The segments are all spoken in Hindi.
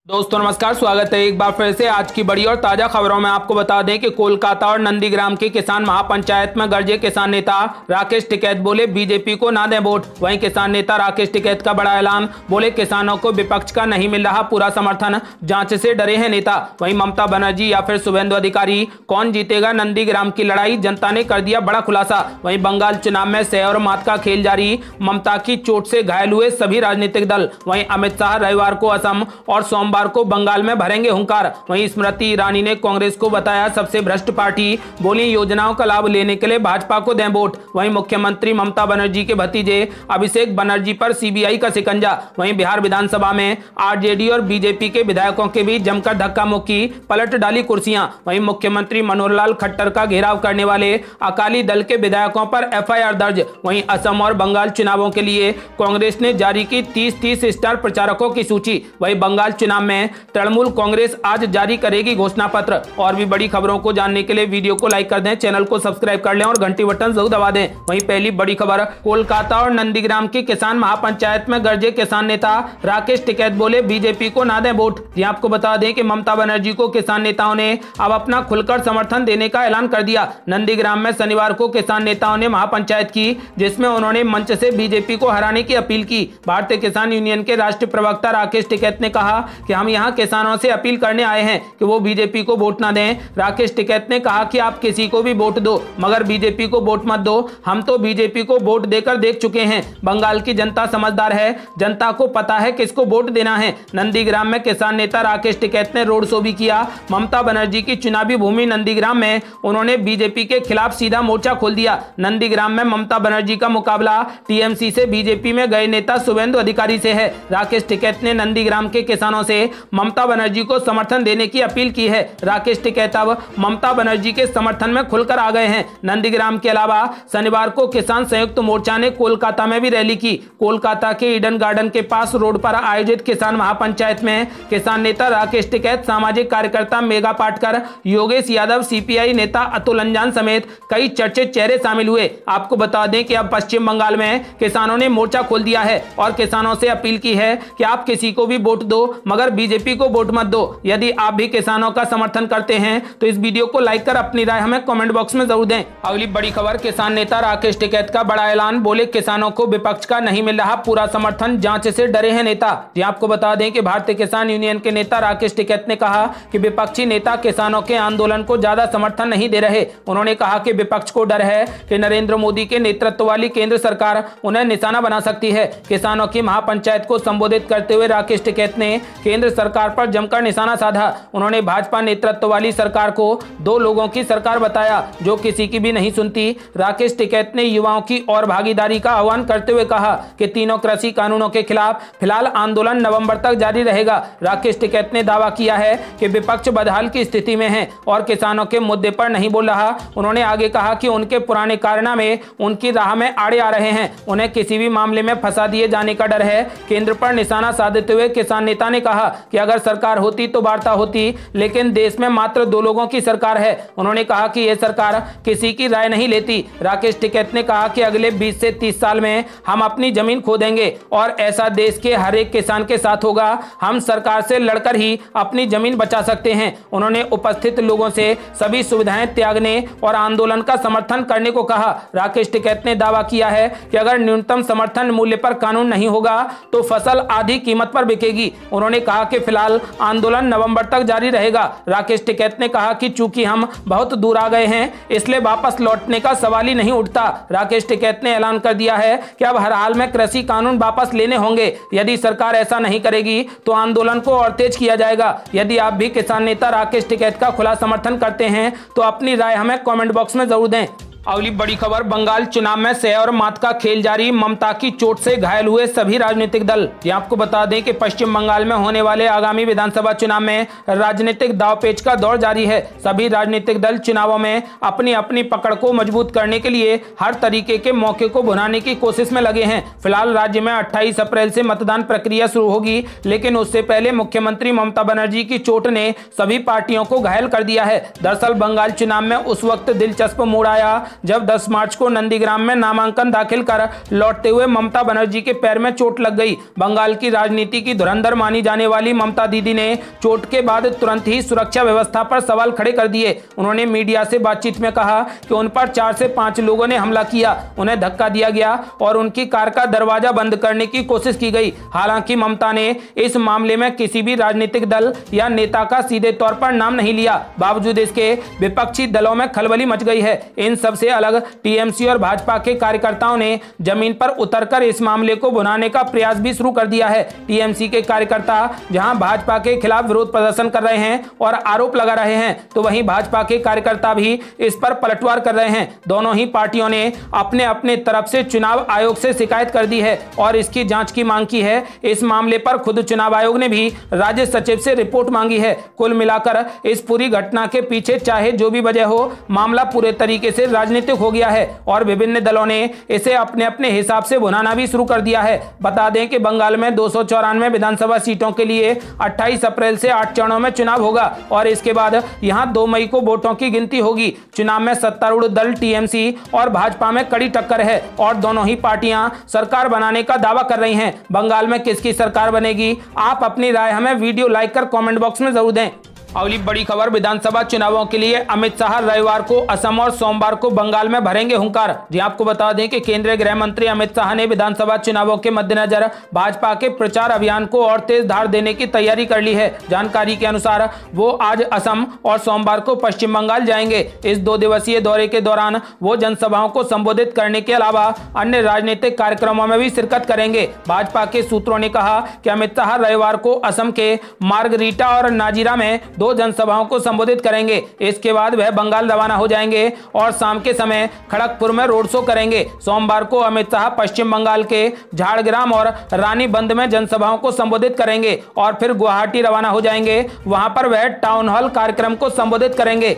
दोस्तों नमस्कार, स्वागत है एक बार फिर से आज की बड़ी और ताजा खबरों में। आपको बता दें कि कोलकाता और नंदीग्राम की किसान महापंचायत में गरजे किसान नेता राकेश टिकैत, बोले बीजेपी को ना दें वोट। वहीं किसान नेता राकेश टिकैत का बड़ा ऐलान, बोले किसानों को विपक्ष का नहीं मिल रहा पूरा समर्थन, जांच से डरे हैं नेता। वहीं ममता बनर्जी या फिर शुभेंदु अधिकारी, कौन जीतेगा नंदीग्राम की लड़ाई, जनता ने कर दिया बड़ा खुलासा। वहीं बंगाल चुनाव में सह और मात का खेल जारी, ममता की चोट से घायल हुए सभी राजनीतिक दल। वहीं अमित शाह रविवार को असम और सोमवार को बंगाल में भरेंगे हुंकार। वहीं स्मृति ईरानी ने कांग्रेस को बताया सबसे भ्रष्ट पार्टी, बोली योजनाओं का लाभ लेने के लिए भाजपा को दें वोट। वहीं मुख्यमंत्री ममता बनर्जी के भतीजे अभिषेक बनर्जी पर सीबीआई का शिकंजा। वहीं बिहार विधानसभा में आरजेडी और बीजेपी के विधायकों के बीच जमकर धक्का मुक्की, पलट डाली कुर्सियां। वहीं मुख्यमंत्री मनोहर लाल खट्टर का घेराव करने वाले अकाली दल के विधायकों पर एफआईआर दर्ज। वहीं असम और बंगाल चुनावों के लिए कांग्रेस ने जारी की 30 स्टार प्रचारकों की सूची। वहीं बंगाल चुनाव में तृणमूल कांग्रेस आज जारी करेगी घोषणा पत्र। और भी बड़ी खबरों को जानने के लिए वीडियो को लाइक कर दें, चैनल को सब्सक्राइब कर लें और घंटी बटन जरूर दबा दें। वहीं पहली बड़ी खबर, कोलकाता और नंदीग्राम की किसान महापंचायत में गरजे किसान नेता राकेश टिकैत, बोले बीजेपी को ना दें वोट। जी आपको बता दें कि ममता बनर्जी को किसान नेताओं ने अब अपना खुलकर समर्थन देने का ऐलान कर दिया। नंदीग्राम में शनिवार को किसान नेताओं ने महापंचायत की, जिसमें उन्होंने मंच से बीजेपी को हराने की अपील की। भारतीय किसान यूनियन के राष्ट्रीय प्रवक्ता राकेश टिकैत ने कहा कि हम यहां किसानों से अपील करने आए हैं कि वो बीजेपी को वोट ना दें। राकेश टिकैत ने कहा कि आप किसी को भी वोट दो, मगर बीजेपी को वोट मत दो। हम तो बीजेपी को वोट देकर देख चुके हैं। बंगाल की जनता समझदार है, जनता को पता है किसको वोट देना है। नंदीग्राम में किसान नेता राकेश टिकैत ने रोड शो भी किया। ममता बनर्जी की चुनावी भूमि नंदीग्राम में उन्होंने बीजेपी के खिलाफ सीधा मोर्चा खोल दिया। नंदीग्राम में ममता बनर्जी का मुकाबला टीएमसी से बीजेपी में गए नेता शुभेंदु अधिकारी से है। राकेश टिकैत ने नंदीग्राम के किसानों से ममता बनर्जी को समर्थन देने की अपील की है। राकेश टिकैत अब ममता बनर्जी के समर्थन में खुलकर आ गए हैं। नंदीग्राम के अलावा शनिवार को किसान संयुक्त मोर्चा ने कोलकाता में भी रैली की। कोलकाता के ईडन गार्डन के पास रोड पर आयोजित किसान महापंचायत में किसान नेता राकेश टिकैत, सामाजिक कार्यकर्ता मेघा पाटकर, योगेश यादव, सीपीआई नेता अतुल अंजान समेत कई चर्चित चेहरे शामिल हुए। आपको बता दें कि अब पश्चिम बंगाल में किसानों ने मोर्चा खोल दिया है और किसानों से अपील की है कि आप किसी को भी वोट दो, मगर बीजेपी को वोट मत दो। यदि आप भी किसानों का समर्थन करते हैं तो इस वीडियो को लाइक कर अपनी राय हमें कमेंट बॉक्स में जरूर दें। अगली बड़ी खबर, किसान नेता राकेश टिकैत का बड़ा ऐलान, बोले किसानों को विपक्ष का नहीं मिल रहा पूरा समर्थन, जांच से डरे हैं नेता। जी आपको बता दें कि भारतीय किसान यूनियन के नेता राकेश टिकैत ने कहा कि विपक्षी नेता किसानों के आंदोलन को ज्यादा समर्थन नहीं दे रहे। उन्होंने कहा कि विपक्ष को डर है कि नरेंद्र मोदी के नेतृत्व वाली केंद्र सरकार उन्हें निशाना बना सकती है। किसानों की महापंचायत को संबोधित करते हुए राकेश टिकैत ने केंद्र सरकार पर जमकर निशाना साधा। उन्होंने भाजपा नेतृत्व वाली सरकार को दो लोगों की सरकार बताया जो किसी की भी नहीं सुनती। राकेश टिकैत ने युवाओं की और भागीदारी का आह्वान करते हुए कहा कि तीनों कृषि कानूनों के खिलाफ फिलहाल आंदोलन नवंबर तक जारी रहेगा। राकेश टिकैत ने दावा किया है कि विपक्ष बदहाल की स्थिति में है और किसानों के मुद्दे पर नहीं बोल रहा। उन्होंने आगे कहा कि उनके पुराने कारनामे उनकी राह में आड़े आ रहे हैं, उन्हें किसी भी मामले में फंसा दिए जाने का डर है। केंद्र पर निशाना साधते हुए किसान नेता ने कहा कि अगर सरकार होती तो वार्ता होती, लेकिन देश में मात्र दो लोगों की सरकार है। उन्होंने कहा कि यह सरकार किसी की राय नहीं लेती। राकेश टिकैत ने कहा कि अगले 20 से 30 साल में हम अपनी जमीन खो देंगे और ऐसा देश के हर एक किसान के साथ होगा। हम सरकार से लड़कर ही अपनी जमीन बचा सकते हैं। उन्होंने उपस्थित लोगों से सभी सुविधाएं त्यागने और आंदोलन का समर्थन करने को कहा। राकेश टिकैत ने दावा किया है कि अगर न्यूनतम समर्थन मूल्य पर कानून नहीं होगा तो फसल आधी कीमत पर बिकेगी। उन्होंने कहा कि फिलहाल आंदोलन नवंबर तक जारी रहेगा। राकेश टिकैत ने कहा कि चूंकि हम बहुत दूर आ गए हैं, इसलिए वापस लौटने का सवाल ही नहीं उठता। राकेश टिकैत ने ऐलान कर दिया है कि अब हर हाल में कृषि कानून वापस लेने होंगे। यदि सरकार ऐसा नहीं करेगी तो आंदोलन को और तेज किया जाएगा। यदि आप भी किसान नेता राकेश टिकैत का खुला समर्थन करते हैं तो अपनी राय हमें कमेंट बॉक्स में जरूर दें। अगली बड़ी खबर, बंगाल चुनाव में सह और मात का खेल जारी, ममता की चोट से घायल हुए सभी राजनीतिक दल। यह आपको बता दें कि पश्चिम बंगाल में होने वाले आगामी विधानसभा चुनाव में राजनीतिक दांवपेच का दौर जारी है। सभी राजनीतिक दल चुनावों में अपनी अपनी पकड़ को मजबूत करने के लिए हर तरीके के मौके को भुनाने की कोशिश में लगे हैं। फिलहाल राज्य में 28 अप्रैल से मतदान प्रक्रिया शुरू होगी, लेकिन उससे पहले मुख्यमंत्री ममता बनर्जी की चोट ने सभी पार्टियों को घायल कर दिया है। दरअसल बंगाल चुनाव में उस वक्त दिलचस्प मोड़ आया जब 10 मार्च को नंदीग्राम में नामांकन दाखिल कर लौटते हुए ममता बनर्जी के पैर में चोट लग गई। बंगाल की राजनीति की धुरंधर मानी जाने वाली ममता दीदी ने चोट के बाद तुरंत ही सुरक्षा व्यवस्था पर सवाल खड़े कर दिए। उन्होंने मीडिया से बातचीत में कहा कि उन पर 4 से 5 लोगों ने हमला किया, उन्हें धक्का दिया गया और उनकी कार का दरवाजा बंद करने की कोशिश की गई। हालांकि ममता ने इस मामले में किसी भी राजनीतिक दल या नेता का सीधे तौर पर नाम नहीं लिया। बावजूद इसके विपक्षी दलों में खलबली मच गई है। इन सबसे अलग टीएमसी और भाजपा के कार्यकर्ताओं ने जमीन पर उतरकर इस मामले को भुनाने का प्रयास भी शुरू कर दिया है। टीएमसी के कार्यकर्ता जहां भाजपा के खिलाफ विरोध प्रदर्शन कर रहे हैं और आरोप लगा रहे हैं, तो वहीं भाजपा के कार्यकर्ता भी इस पर पलटवार कर रहे हैं। दोनों ही पार्टियों ने अपने अपने तरफ से चुनाव आयोग से शिकायत कर दी है और इसकी जांच की मांग की है। इस मामले पर खुद चुनाव आयोग ने भी राज्य सचिव से रिपोर्ट मांगी है। कुल मिलाकर इस पूरी घटना के पीछे चाहे जो भी वजह हो, मामला पूरे तरीके से राजनीतिक हो गया है और विभिन्न दलों ने इसे अपने अपने हिसाब से भुनाना भी शुरू कर दिया है। बता दें कि बंगाल में 294 विधानसभा सीटों के लिए 28 अप्रैल से 8 चरणों में चुनाव होगा और इसके बाद यहां 2 मई को वोटों की गिनती होगी। चुनाव में सत्तारूढ़ दल टीएमसी और भाजपा में कड़ी टक्कर है और दोनों ही पार्टियां सरकार बनाने का दावा कर रही हैं। बंगाल में किसकी सरकार बनेगी, आप अपनी राय हमें वीडियो लाइक कर कमेंट बॉक्स में जरूर दें। अगली बड़ी खबर, विधानसभा चुनावों के लिए अमित शाह रविवार को असम और सोमवार को बंगाल में भरेंगे हुंकार। जी आपको बता दें कि केंद्रीय गृह मंत्री अमित शाह ने विधानसभा चुनावों के मद्देनजर भाजपा के प्रचार अभियान को और तेज धार देने की तैयारी कर ली है। जानकारी के अनुसार वो आज असम और सोमवार को पश्चिम बंगाल जाएंगे। इस 2 दिवसीय दौरे के दौरान वो जनसभाओं को संबोधित करने के अलावा अन्य राजनीतिक कार्यक्रमों में भी शिरकत करेंगे। भाजपा के सूत्रों ने कहा कि अमित शाह रविवार को असम के मार्गरीटा और नाजीरा में 2 जनसभाओं को संबोधित करेंगे। इसके बाद वह बंगाल रवाना हो जाएंगे और शाम के समय खड़गपुर में रोड शो करेंगे। सोमवार को अमित शाह पश्चिम बंगाल के झाड़ग्राम और रानीबंद में जनसभाओं को संबोधित करेंगे और फिर गुवाहाटी रवाना हो जाएंगे। वहां पर वह टाउन हॉल कार्यक्रम को संबोधित करेंगे।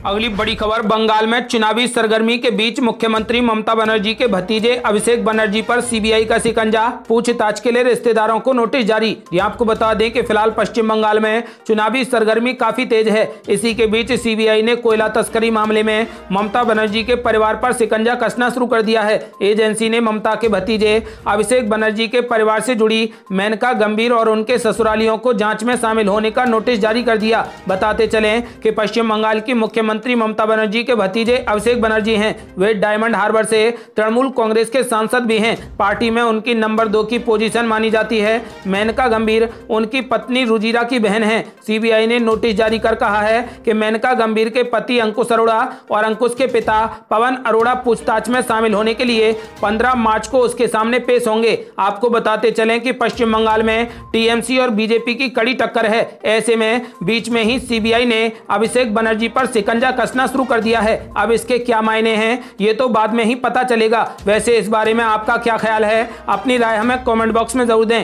अगली बड़ी खबर, बंगाल में चुनावी सरगर्मी के बीच मुख्यमंत्री ममता बनर्जी के भतीजे अभिषेक बनर्जी पर सीबीआई का शिकंजा, पूछताछ के लिए रिश्तेदारों को नोटिस जारी। ये आपको बता दें कि फिलहाल पश्चिम बंगाल में चुनावी सरगर्मी काफी तेज है। इसी के बीच सीबीआई ने कोयला तस्करी मामले में ममता बनर्जी के परिवार पर शिकंजा कसना शुरू कर दिया है। एजेंसी ने ममता के भतीजे अभिषेक बनर्जी के परिवार से जुड़ी मेनका गंभीर और उनके ससुरालियों को जांच में शामिल होने का नोटिस जारी कर दिया। बताते चले कि पश्चिम बंगाल की मुख्यमंत्री ममता बनर्जी के भतीजे अभिषेक बनर्जी हैं। वे डायमंड हार्बर से तृणमूल कांग्रेस के सांसद भी हैं। पार्टी में उनकी नंबर 2 की पोजीशन मानी जाती है। मेनका गंभीर उनकी पत्नी रुजिरा की बहन है। सीबीआई ने नोटिस जारी कर कहा है कि मेनका गंभीर के पति अंकुश अरोड़ा और अंकुश के पिता पवन अरोड़ा पूछताछ में शामिल होने के लिए 15 मार्च को उसके सामने पेश होंगे। आपको बताते चलें कि पश्चिम बंगाल में टीएमसी और बीजेपी की कड़ी टक्कर है। ऐसे में बीच में ही सीबीआई ने अभिषेक बनर्जी पर शिकंजा कसना शुरू कर दिया है। अब इसके क्या मायने हैं ये तो बाद में ही पता चलेगा। वैसे इस बारे में आपका क्या ख्याल है, अपनी राय हमें कमेंट बॉक्स में जरूर दें।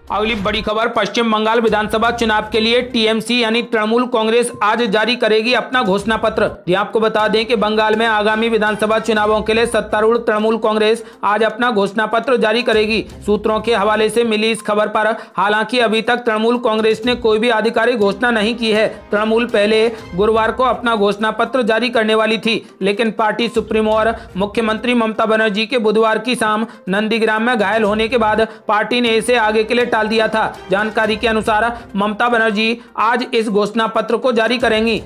अगली बड़ी खबर, पश्चिम बंगाल विधानसभा चुनाव के लिए टीएमसी यानी तृणमूल कांग्रेस आज जारी करेगी अपना घोषणा पत्र। ये आपको बता दें कि बंगाल में आगामी विधानसभा चुनावों के लिए सत्तारूढ़ तृणमूल कांग्रेस आज अपना घोषणा पत्र जारी करेगी। सूत्रों के हवाले से मिली इस खबर पर हालांकि अभी तक तृणमूल कांग्रेस ने कोई भी आधिकारिक घोषणा नहीं की है। तृणमूल पहले गुरुवार को अपना घोषणा पत्र जारी करने वाली थी, लेकिन पार्टी सुप्रीमो और मुख्यमंत्री ममता बनर्जी के बुधवार की शाम नंदीग्राम में घायल होने के बाद पार्टी ने इसे आगे के लिए टाल दिया था। जानकारी के अनुसार ममता बनर्जी आज इस घोषणा पत्र को जारी करेंगी।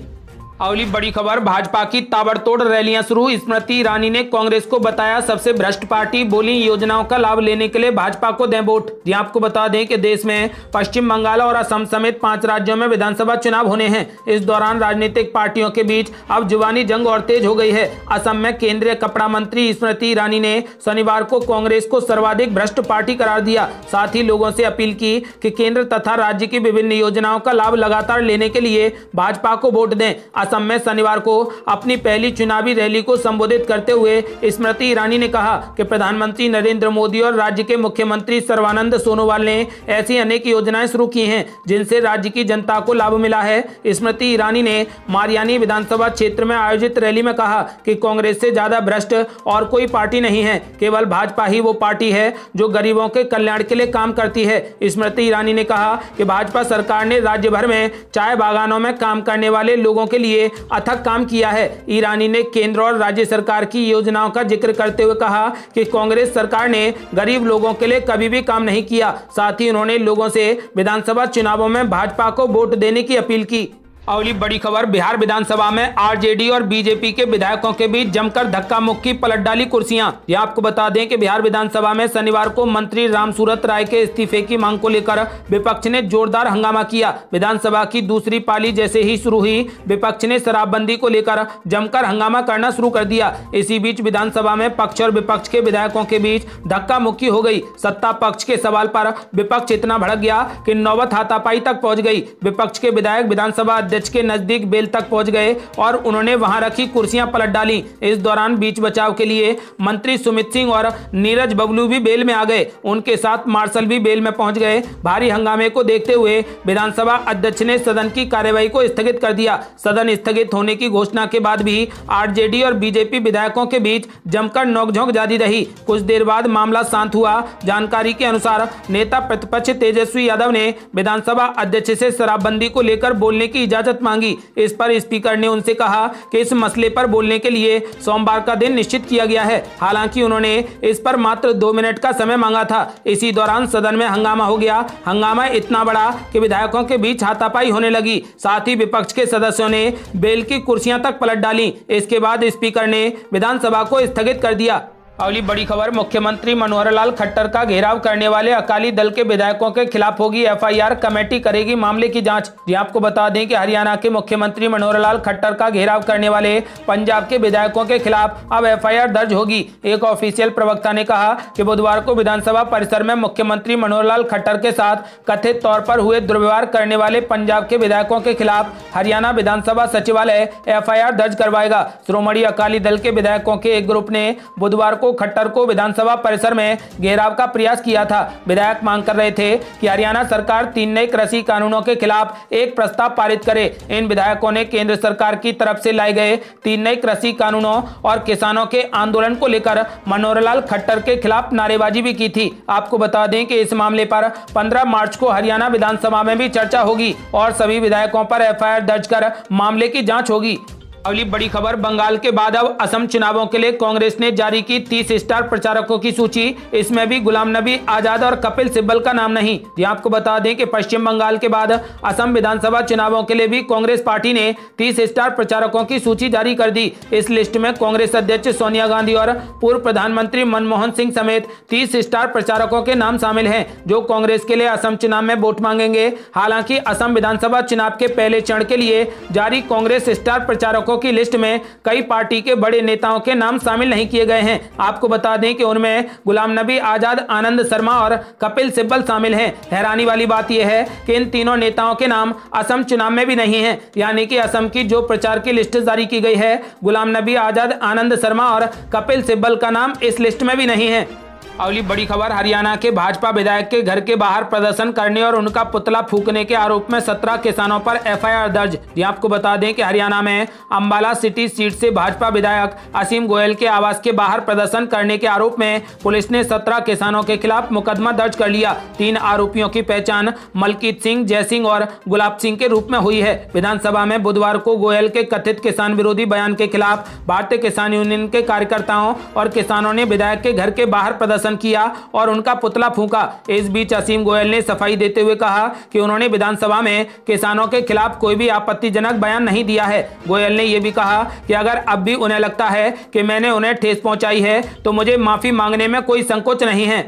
अगली बड़ी खबर, भाजपा की ताबड़तोड़ रैलियां शुरू। स्मृति ईरानी ने कांग्रेस को बताया सबसे भ्रष्ट पार्टी, बोली योजनाओं का लाभ लेने के लिए भाजपा को दें वोट। जी आपको बता दें कि देश में पश्चिम बंगाल और असम समेत 5 राज्यों में विधानसभा चुनाव होने हैं। इस दौरान राजनीतिक पार्टियों के बीच अब जुबानी जंग और तेज हो गई है। असम में केंद्रीय कपड़ा मंत्री स्मृति ईरानी ने शनिवार को कांग्रेस को सर्वाधिक भ्रष्ट पार्टी करार दिया। साथ ही लोगों से अपील की कि केंद्र तथा राज्य की विभिन्न योजनाओं का लाभ लगातार लेने के लिए भाजपा को वोट दें। असम में शनिवार को अपनी पहली चुनावी रैली को संबोधित करते हुए स्मृति ईरानी ने कहा कि प्रधानमंत्री नरेंद्र मोदी और राज्य के मुख्यमंत्री सर्बानंद सोनोवाल ने ऐसी अनेक योजनाएं शुरू की हैं जिनसे राज्य की जनता को लाभ मिला है। स्मृति ईरानी ने मारियानी विधानसभा क्षेत्र में आयोजित रैली में कहा कि कांग्रेस से ज्यादा भ्रष्ट और कोई पार्टी नहीं है, केवल भाजपा ही वो पार्टी है जो गरीबों के कल्याण के लिए काम करती है। स्मृति ईरानी ने कहा कि भाजपा सरकार ने राज्य भर में चाय बागानों में काम करने वाले लोगों के लिए लिए अथक काम किया है। ईरानी ने केंद्र और राज्य सरकार की योजनाओं का जिक्र करते हुए कहा कि कांग्रेस सरकार ने गरीब लोगों के लिए कभी भी काम नहीं किया। साथ ही उन्होंने लोगों से विधानसभा चुनावों में भाजपा को वोट देने की अपील की। अगली बड़ी खबर, बिहार विधानसभा में आरजेडी और बीजेपी के विधायकों के बीच जमकर धक्का मुक्की, पलट डाली कुर्सियां। यह आपको बता दें कि बिहार विधानसभा में शनिवार को मंत्री रामसूरत राय के इस्तीफे की मांग को लेकर विपक्ष ने जोरदार हंगामा किया। विधानसभा की दूसरी पाली जैसे ही शुरू हुई, विपक्ष ने शराबबंदी को लेकर जमकर हंगामा करना शुरू कर दिया। इसी बीच विधानसभा में पक्ष और विपक्ष के विधायकों के बीच धक्का मुक्की हो गई। सत्ता पक्ष के सवाल पर विपक्ष इतना भड़क गया कि नौबत हाथापाई तक पहुंच गई। विपक्ष के विधायक विधानसभा अध्यक्ष के नजदीक बेल तक पहुंच गए और उन्होंने वहां रखी कुर्सियां पलट डाली। इस दौरान बीच बचाव के लिए मंत्री सुमित सिंह और नीरज बबलू भी बेल में आ गए। उनके साथ मार्शल भी बेल में पहुंच गए। भारी हंगामे को देखते हुए विधानसभा अध्यक्ष ने सदन की कार्यवाही को स्थगित कर दिया। सदन स्थगित होने की घोषणा के बाद भी आरजेडी और बीजेपी विधायकों के बीच जमकर नोकझोंक जारी रही। कुछ देर बाद मामला शांत हुआ। जानकारी के अनुसार नेता प्रतिपक्ष तेजस्वी यादव ने विधानसभा अध्यक्ष से शराबबंदी को लेकर बोलने की इजाजत मांगी। इस पर स्पीकर ने उनसे कहा कि इस मसले पर बोलने के लिए सोमवार का दिन निश्चित किया गया है। हालांकि उन्होंने इस पर मात्र 2 मिनट का समय मांगा था। इसी दौरान सदन में हंगामा हो गया। हंगामा इतना बड़ा कि विधायकों के बीच हाथापाई होने लगी। साथ ही विपक्ष के सदस्यों ने बेल की कुर्सियां तक पलट डाली। इसके बाद स्पीकर ने विधानसभा को स्थगित कर दिया। अगली बड़ी खबर, मुख्यमंत्री मनोहर लाल खट्टर का घेराव करने वाले अकाली दल के विधायकों के खिलाफ होगी एफआईआर, कमेटी करेगी मामले की जांच। जी आपको बता दें कि हरियाणा के मुख्यमंत्री मनोहर लाल खट्टर का घेराव करने वाले पंजाब के विधायकों के खिलाफ अब एफआईआर दर्ज होगी। एक ऑफिशियल प्रवक्ता ने कहा कि बुधवार को विधानसभा परिसर में मुख्यमंत्री मनोहर लाल खट्टर के साथ कथित तौर पर हुए दुर्व्यवहार करने वाले पंजाब के विधायकों के खिलाफ हरियाणा विधानसभा सचिवालय एफआईआर दर्ज करवाएगा। श्रोमणी अकाली दल के विधायकों के एक ग्रुप ने बुधवार को खट्टर को विधानसभा परिसर में घेराव का प्रयास किया था। विधायक मांग कर रहे थे कि हरियाणा सरकार 3 नए कृषि कानूनों के खिलाफ एक प्रस्ताव पारित करे। इन विधायकों ने केंद्र सरकार की तरफ से लाए गए 3 नए कृषि कानूनों और किसानों के आंदोलन को लेकर मनोहर लाल खट्टर के खिलाफ नारेबाजी भी की थी। आपको बता दें कि इस मामले पर 15 मार्च को हरियाणा विधानसभा में भी चर्चा होगी और सभी विधायकों पर एफआईआर दर्ज कर मामले की जांच होगी। अगली बड़ी खबर, बंगाल के बाद अब असम चुनावों के लिए कांग्रेस ने जारी की 30 स्टार प्रचारकों की सूची। इसमें भी गुलाम नबी आजाद और कपिल सिब्बल का नाम नहीं। ये आपको बता दें कि पश्चिम बंगाल के बाद असम विधानसभा चुनावों के लिए भी कांग्रेस पार्टी ने 30 स्टार प्रचारकों की सूची जारी कर दी। इस लिस्ट में कांग्रेस अध्यक्ष सोनिया गांधी और पूर्व प्रधानमंत्री मनमोहन सिंह समेत 30 स्टार प्रचारकों के नाम शामिल हैं, जो कांग्रेस के लिए असम चुनाव में वोट मांगेंगे। हालांकि असम विधानसभा चुनाव के पहले चरण के लिए जारी कांग्रेस स्टार प्रचारकों की लिस्ट में कई पार्टी के बड़े नेताओं के नाम शामिल नहीं किए गए हैं। आपको बता दें कि उनमें गुलाम नबी आजाद, आनंद शर्मा और कपिल सिब्बल शामिल हैं। हैरानी वाली बात यह है कि इन तीनों नेताओं के नाम असम चुनाव में भी नहीं है। यानी कि असम की जो प्रचार की लिस्ट जारी की गई है, गुलाम नबी आजाद, आनंद शर्मा और कपिल सिब्बल का नाम इस लिस्ट में भी नहीं है। अगली बड़ी खबर, हरियाणा के भाजपा विधायक के घर के बाहर प्रदर्शन करने और उनका पुतला फूंकने के आरोप में 17 किसानों पर एफआईआर दर्ज। ये आपको बता दें कि हरियाणा में अंबाला सिटी सीट से भाजपा विधायक असीम गोयल के आवास के बाहर प्रदर्शन करने के आरोप में पुलिस ने 17 किसानों के खिलाफ मुकदमा दर्ज कर लिया। 3 आरोपियों की पहचान मलकीत सिंह, जय सिंह और गुलाब सिंह के रूप में हुई है। विधानसभा में बुधवार को गोयल के कथित किसान विरोधी बयान के खिलाफ भारतीय किसान यूनियन के कार्यकर्ताओं और किसानों ने विधायक के घर के बाहर प्रदर्शन किया और उनका पुतला फूंका। इस बीच असीम गोयल ने सफाई देते हुए कहा कि उन्होंने विधानसभा में किसानों के खिलाफ कोई भी आपत्तिजनक बयान नहीं दिया है। गोयल ने यह भी कहा कि अगर अब भी उन्हें लगता है कि मैंने उन्हें ठेस पहुंचाई है तो मुझे माफी मांगने में कोई संकोच नहीं है।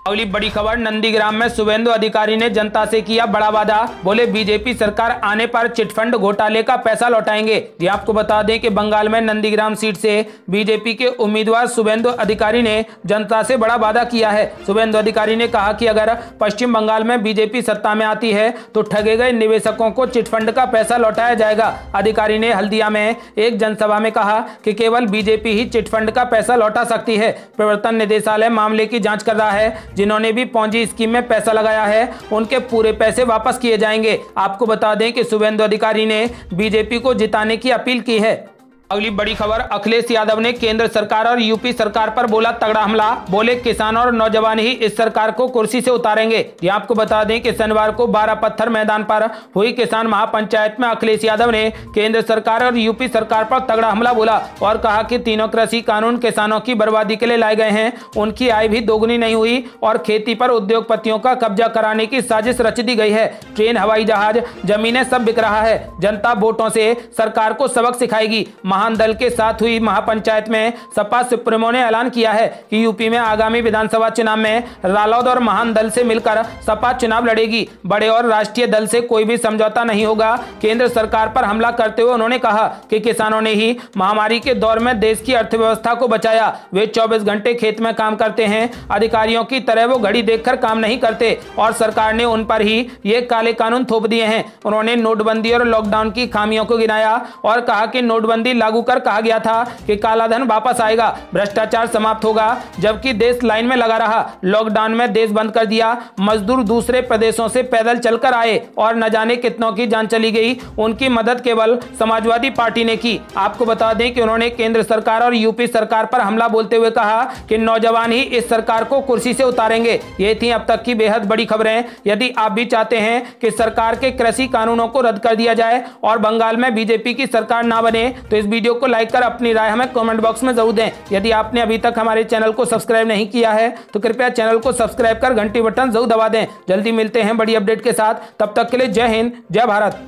अगली बड़ी खबर, नंदीग्राम में शुभेंदु अधिकारी ने जनता से किया बड़ा वादा। बोले बीजेपी सरकार आने पर चिटफंड घोटाले का पैसा लौटाएंगे। ये आपको बता दें कि बंगाल में नंदीग्राम सीट से बीजेपी के उम्मीदवार शुभेंदु अधिकारी ने जनता से बड़ा वादा किया है। शुभेंदु अधिकारी ने कहा कि अगर पश्चिम बंगाल में बीजेपी सत्ता में आती है तो ठगे गए निवेशकों को चिटफंड का पैसा लौटाया जाएगा। अधिकारी ने हल्दिया में एक जनसभा में कहा कि केवल बीजेपी ही चिटफंड का पैसा लौटा सकती है। प्रवर्तन निदेशालय मामले की जांच कर रहा है। जिन्होंने भी पौंजी स्कीम में पैसा लगाया है उनके पूरे पैसे वापस किए जाएंगे। आपको बता दें कि शुभेंदु अधिकारी ने बीजेपी को जिताने की अपील की है। अगली बड़ी खबर, अखिलेश यादव ने केंद्र सरकार और यूपी सरकार पर बोला तगड़ा हमला। बोले किसान और नौजवान ही इस सरकार को कुर्सी से उतारेंगे। ये आपको बता दें कि शनिवार को 12 पत्थर मैदान पर हुई किसान महापंचायत में अखिलेश यादव ने केंद्र सरकार और यूपी सरकार पर तगड़ा हमला बोला और कहा कि तीनों कृषि कानून किसानों की बर्बादी के लिए लाए गए हैं। उनकी आय भी दोगुनी नहीं हुई और खेती पर उद्योगपतियों का कब्जा कराने की साजिश रच दी गई है। ट्रेन, हवाई जहाज, जमीनें सब बिक रहा है। जनता वोटों से सरकार को सबक सिखाएगी। महान दल के साथ हुई महापंचायत में सपा सुप्रीमो ने ऐलान किया है कि यूपी में आगामी विधानसभा चुनाव में रालोद और महान दल से मिलकर सपा चुनाव लड़ेगी। बड़े और राष्ट्रीय दल से कोई भी समझौता नहीं होगा। केंद्र सरकार पर हमला करते हुए उन्होंने कहा कि किसानों ने ही महामारी के दौर में देश की अर्थव्यवस्था को बचाया। वे 24 घंटे खेत में काम करते हैं। अधिकारियों की तरह वो घड़ी देखकर काम नहीं करते और सरकार ने उन पर ही ये काले कानून थोप दिए हैं। उन्होंने नोटबंदी और लॉकडाउन की खामियों को गिनाया और कहा कि नोटबंदी लागू कर कहा गया था कि काला धन वापस आएगा, भ्रष्टाचार समाप्त होगा, जबकि देश लाइन में लगा रहा। लॉकडाउन में देश बंद कर दिया। मजदूर दूसरे प्रदेशों से पैदल चलकर आए और न जाने कितनों की जान चली गई। उनकी मदद केवल समाजवादी पार्टी ने की। आपको बता दें कि उन्होंने केंद्र सरकार और यूपी सरकार पर हमला बोलते हुए कहा कि नौजवान ही इस सरकार को कुर्सी से उतारेंगे। ये थी अब तक की बेहद बड़ी खबरें। यदि आप भी चाहते हैं कि सरकार के कृषि कानूनों को रद्द कर दिया जाए और बंगाल में बीजेपी की सरकार ना बने तो इस वीडियो को लाइक कर अपनी राय हमें कमेंट बॉक्स में जरूर दें। यदि आपने अभी तक हमारे चैनल को सब्सक्राइब नहीं किया है तो कृपया चैनल को सब्सक्राइब कर घंटी बटन जरूर दबा दें। जल्दी मिलते हैं बड़ी अपडेट के साथ। तब तक के लिए जय हिंद, जय भारत।